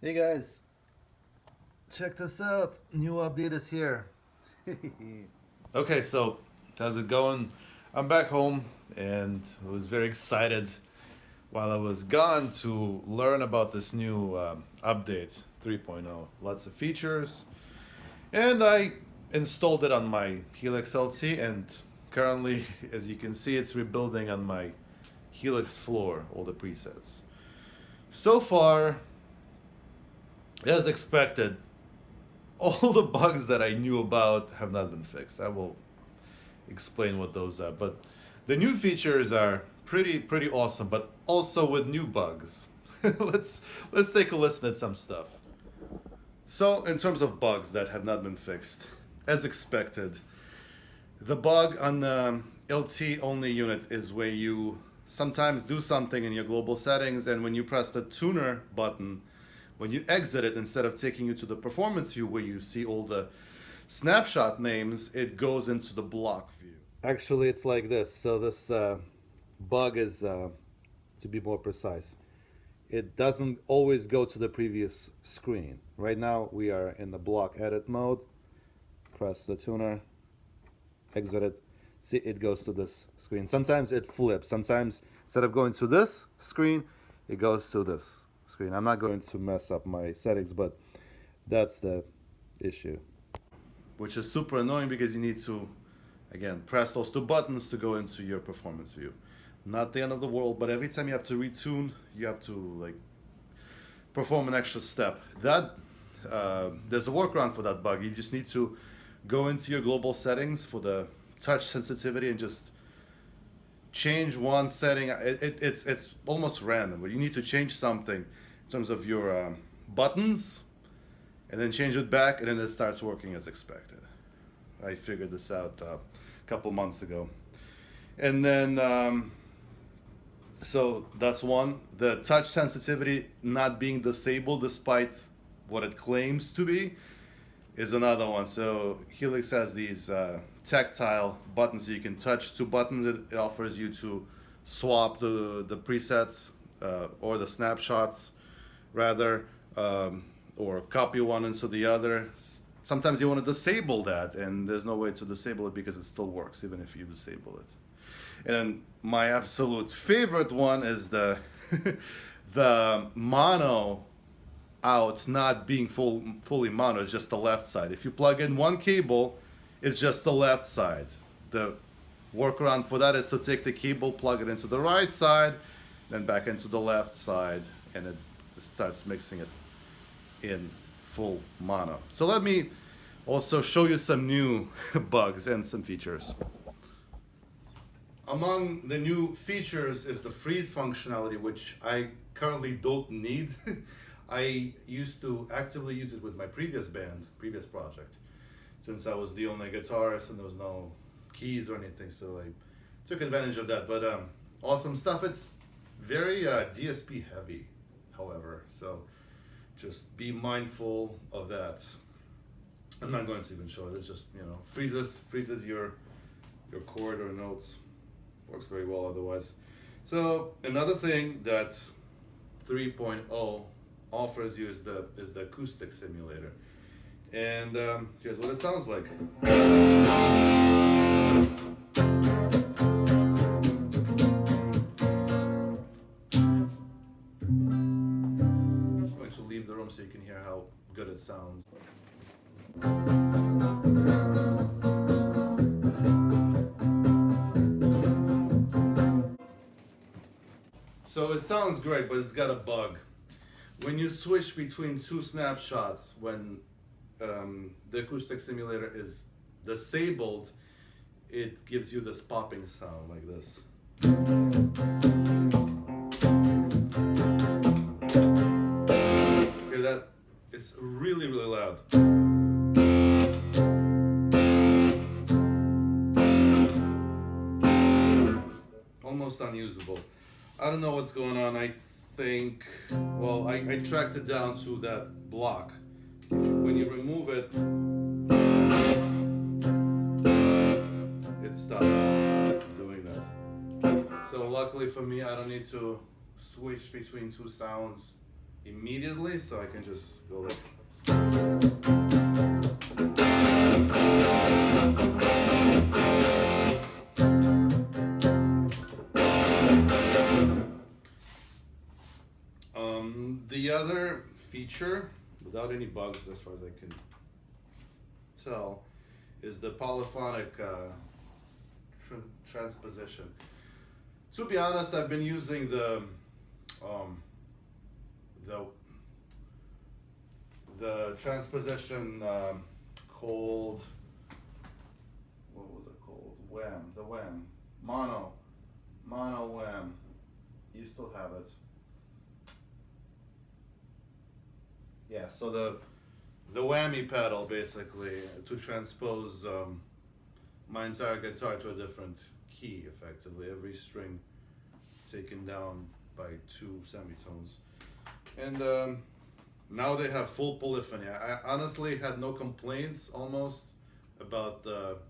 Hey guys, check this out. New update is here. Okay, so how's it going? I'm back home and I was very excited while I was gone to learn about this new update 3.0. Lots of features, and I installed it on my Helix LT, and currently, as you can see, it's rebuilding on my Helix floor, all the presets. So far, as expected, all the bugs that I knew about have not been fixed. I will explain what those are. But the new features are pretty awesome, but also with new bugs. let's take a listen at some stuff. So in terms of bugs that have not been fixed, as expected, the bug on the LT only unit is where you sometimes do something in your global settings, and when you press the tuner button, when you exit it, instead of taking you to the performance view where you see all the snapshot names, it goes into the block view. Actually, it's like this. So this bug is, to be more precise, it doesn't always go to the previous screen. Right now we are in the block edit mode. Press the tuner, exit it. See, it goes to this screen. Sometimes it flips. Sometimes instead of going to this screen, it goes to this screen. I'm not going to mess up my settings, but that's the issue. Which is super annoying because you need to, again, press those two buttons to go into your performance view. Not the end of the world, but every time you have to retune, you have to like perform an extra step. That there's a workaround for that bug. You just need to go into your global settings for the touch sensitivity and just change one setting. It's almost random, but you need to change something in terms of your buttons, and then change it back, and then it starts working as expected. I figured this out a couple months ago, and then so that's one. The touch sensitivity not being disabled despite what it claims to be is another one. So Helix has these tactile buttons. So you can touch two buttons. It offers you to swap the presets or the snapshots rather, or copy one into the other. Sometimes you want to disable that, and there's no way to disable it because it still works even if you disable it. And my absolute favorite one is the the mono out not being fully mono. It's just the left side. If you plug in one cable, it's just the left side. The workaround for that is to take the cable, plug it into the right side, then back into the left side, and it starts mixing it in full mono. So let me also show you some new bugs and some features. Among the new features is the freeze functionality, which I currently don't need. I used to actively use it with my previous band, previous project, since I was the only guitarist and there was no keys or anything, so I took advantage of that. But awesome stuff. It's very DSP heavy, however, so just be mindful of that. I'm not going to even show it. It's just, you know, freezes your chord or notes. Works very well otherwise. So another thing that 3.0 offers you is the Acoustic Simulator, and here's what it sounds like. I'm going to leave the room so you can hear how good it sounds. So it sounds great, but it's got a bug. When you switch between two snapshots, when the Acoustic Simulator is disabled, it gives you this popping sound like this. Hear that? It's really loud. Almost unusable. I don't know what's going on. I think, well, I tracked it down to that block. When you remove it, it stops doing that. So luckily for me, I don't need to switch between two sounds immediately, so I can just go like. The other feature, without any bugs as far as I can tell, is the polyphonic transposition. To be honest, I've been using the transposition called, what was it called? Wham, the Wham, mono Wham. You still have it. Yeah, so the whammy pedal basically to transpose my entire guitar to a different key, effectively. Every string taken down by 2 semitones. And now they have full polyphony. I honestly had no complaints almost about the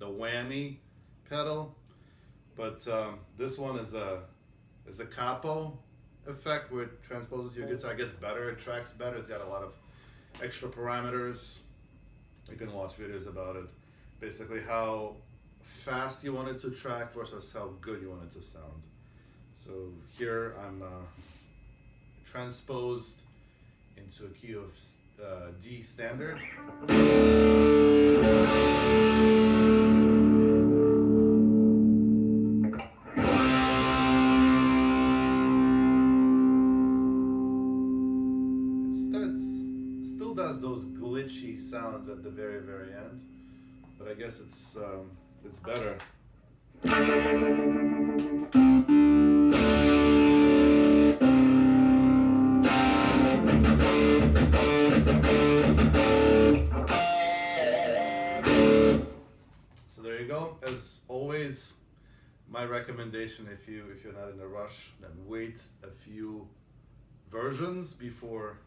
whammy pedal, but this one is a capo effect where it transposes your guitar. It gets better, it tracks better, it's got a lot of extra parameters. You can watch videos about it. Basically how fast you want it to track versus how good you want it to sound. So here I'm transposed into a key of D standard. Does those glitchy sounds at the very end, but I guess it's better. So there you go. As always, my recommendation, if you're not in a rush, then wait a few versions before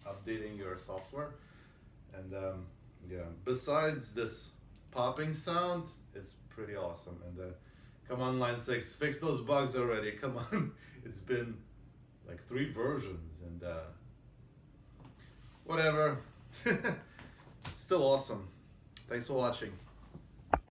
updating your software. And yeah, besides this popping sound, it's pretty awesome. And come on, Line 6, fix those bugs already. Come on. It's been like 3 versions and whatever. Still awesome. Thanks for watching.